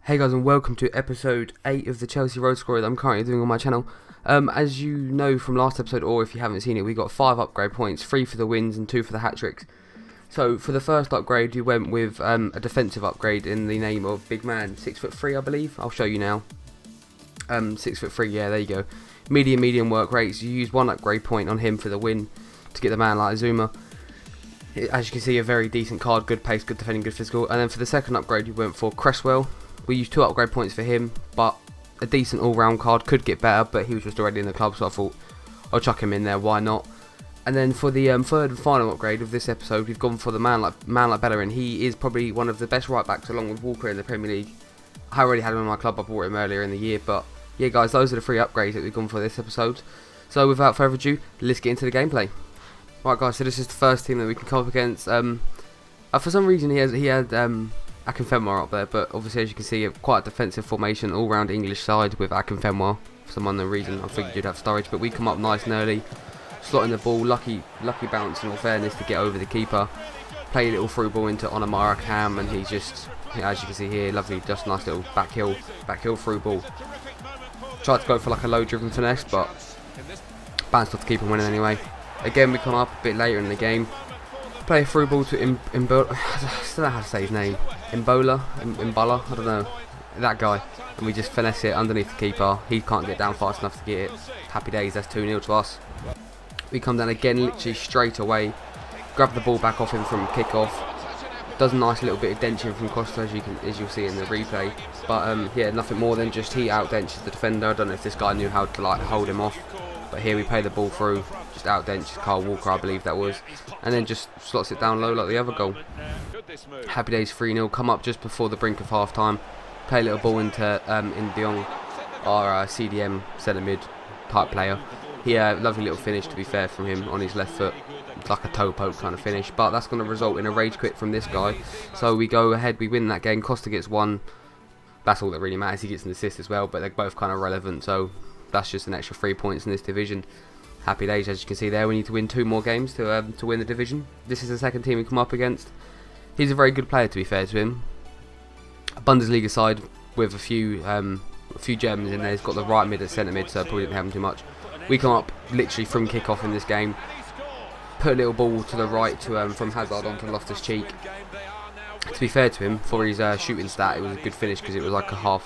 Hey guys, and welcome to episode 8 of the Chelsea Road Scorer that I'm currently doing on my channel. As you know from last episode, or if you haven't seen it, we got 5 upgrade points, 3 for the wins and 2 for the hat-tricks. So for the first upgrade we went with a defensive upgrade in the name of Big Man, 6'3" I believe. I'll show you now. 6'3", yeah, there you go. Medium work rates. You use 1 upgrade point on him for the win to get the man like Zuma. As you can see, a very decent card, good pace, good defending, good physical. And then for the second upgrade we went for Cresswell. We used 2 upgrade points for him, but a decent all-round card, could get better, but he was just already in the club, so I thought I'll chuck him in there, why not. And then for the third and final upgrade of this episode, we've gone for the man like Bellerin. He is probably one of the best right backs along with Walker in the Premier League. I already had him in my club, I bought him earlier in the year, but yeah guys, those are the 3 upgrades that we've gone for this episode. So without further ado, let's get into the gameplay. Right guys, so this is the first team that we can come up against. For some reason he had Akinfenwa up there, but obviously as you can see, quite a defensive formation, all-round English side with Akinfenwa. For some unknown reason, I figured you'd have Sturridge, but we come up nice and early, slotting the ball, lucky bounce in all fairness to get over the keeper. Play a little through ball into Onamara Cam, and he's just, as you can see here, lovely, just nice little back heel through ball. Tried to go for like a low-driven finesse, but bounced off the keeper, winning anyway. Again, we come up a bit later in the game. Play a through ball to Imbola, I still don't know how to say his name. Imbola, I don't know, that guy. And we just finesse it underneath the keeper. He can't get down fast enough to get it. Happy days, that's 2-0 to us. We come down again, literally straight away. Grab the ball back off him from kick-off. Does a nice little bit of denching from Costa, as you'll see in the replay. But yeah, nothing more than just he out-denches the defender. I don't know if this guy knew how to like hold him off. But here we play the ball through, just out-denches Carl Walker, I believe that was, and then just slots it down low like the other goal. Happy days, 3-0, come up just before the brink of half-time, play a little ball into Dion, our CDM centre-mid type player. He lovely little finish, to be fair, from him on his left foot, like a toe poke kind of finish, but that's going to result in a rage quit from this guy. So we go ahead, we win that game. Costa gets 1, that's all that really matters. He gets an assist as well, but they're both kind of relevant, so that's just an extra 3 points in this division. Happy days, as you can see there. We need to win 2 more games to win the division. This is the second team we come up against. He's a very good player, to be fair to him. A Bundesliga side with a few Germans in there. He's got the right mid and centre mid, so probably didn't have him too much. We come up literally from kick off in this game. Put a little ball to the right to from Hazard onto Loftus-Cheek. To be fair to him, for his shooting stat, it was a good finish because it was like a half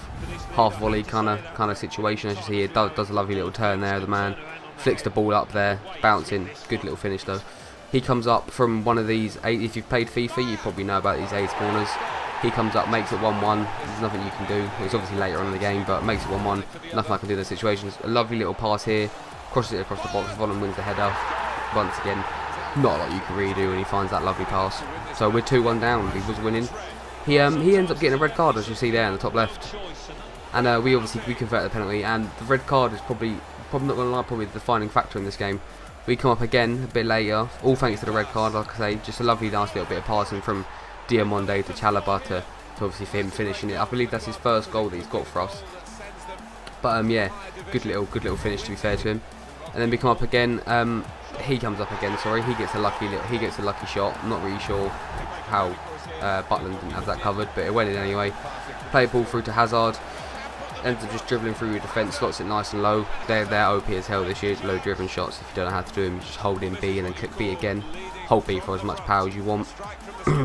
volley kind of situation. As you see, it does a lovely little turn there. The man flicks the ball up there, bouncing. Good little finish though. He comes up from one of these 8. If you've played FIFA, you probably know about these 8 corners. He comes up, makes it 1-1. There's nothing you can do. It's obviously later on in the game, but makes it 1-1. Nothing I can do in those situations. A lovely little pass here, crosses it across the box. Vollen wins the header once again. Not a lot you can really do when he finds that lovely pass. So we're 2-1 down. He was winning. He ends up getting a red card, as you see there in the top left. And we convert the penalty, and the red card is probably not going to lie, probably the defining factor in this game. We come up again a bit later, all thanks to the red card. Like I say, just a lovely nice little bit of passing from Diamonde to Chalobah to obviously for him finishing it. I believe that's his first goal that he's got for us. But yeah, good little finish, to be fair to him. And then we come up again. He comes up again. Sorry, he gets a lucky shot. I'm not really sure how Butland didn't have that covered, but it went in anyway. Play a ball through to Hazard. Ends up just dribbling through your defence, slots it nice and low. They're OP as hell this year. Low driven shots. If you don't know how to do them, you just hold in B and then click B again. Hold B for as much power as you want.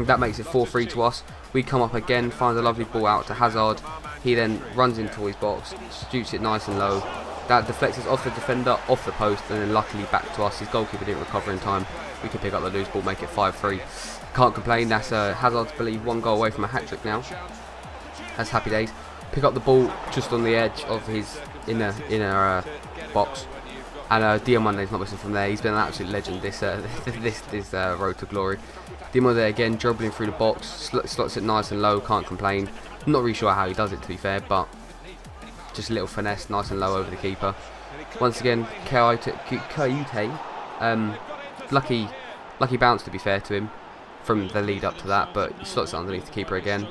That makes it 4-3 to us. We come up again, find a lovely ball out to Hazard. He then runs into his box, shoots it nice and low. That deflects us off the defender, off the post, and then luckily back to us. His goalkeeper didn't recover in time. We can pick up the loose ball, make it 5-3. Can't complain. That's Hazard, I believe, 1 goal away from a hat-trick now. That's happy days. Pick up the ball just on the edge of his inner box. And Diamonde's not missing from there. He's been an absolute legend this road to glory. Diamonde again, dribbling through the box, slots it nice and low, can't complain. I'm not really sure how he does it, to be fair, but just a little finesse, nice and low over the keeper. Once again, Kayute, lucky bounce, to be fair to him, from the lead up to that, but he slots it underneath the keeper again.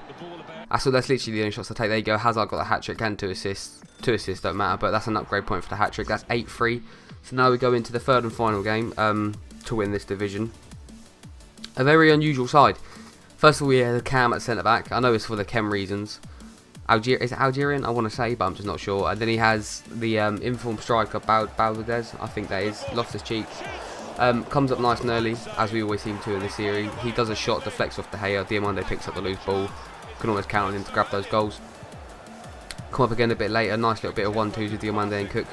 So that's literally the only shots I take. There you go, Hazard got the hat-trick and 2 assists. 2 assists don't matter, but that's an upgrade point for the hat-trick. That's 8-3. So now we go into the third and final game to win this division. A very unusual side. First of all, we had Cam at centre-back. I know it's for the chem reasons. Is it Algerian? I want to say, but I'm just not sure. And then he has the informed striker Baldez, I think that is, Loftus-Cheek. Comes up nice and early, as we always seem to in this series. He does a shot, deflects off De Gea. Diomande picks up the loose ball. Can almost count on him to grab those goals. Come up again a bit later. Nice little bit of 1-2s with Diomande and Cook.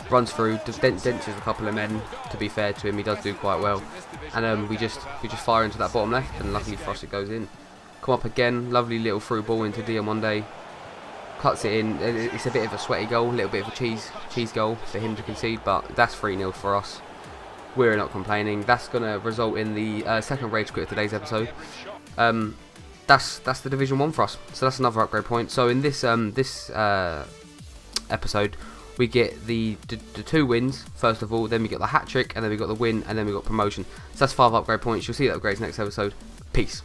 Runs through, dents a couple of men. To be fair to him, he does do quite well. And we just fire into that bottom left, and luckily for us, it goes in. Come up again, lovely little through ball into Diomande. Cuts it in. It's a bit of a sweaty goal, a little bit of a cheese goal for him to concede, but that's 3-0 for us. We're not complaining. That's going to result in the second rage quit of today's episode. That's the Division 1 for us. So that's another upgrade point. So in this episode, we get the 2 wins first of all, then we get the hat trick, and then we got the win, and then we got promotion. So that's 5 upgrade points. You'll see the upgrades next episode. Peace.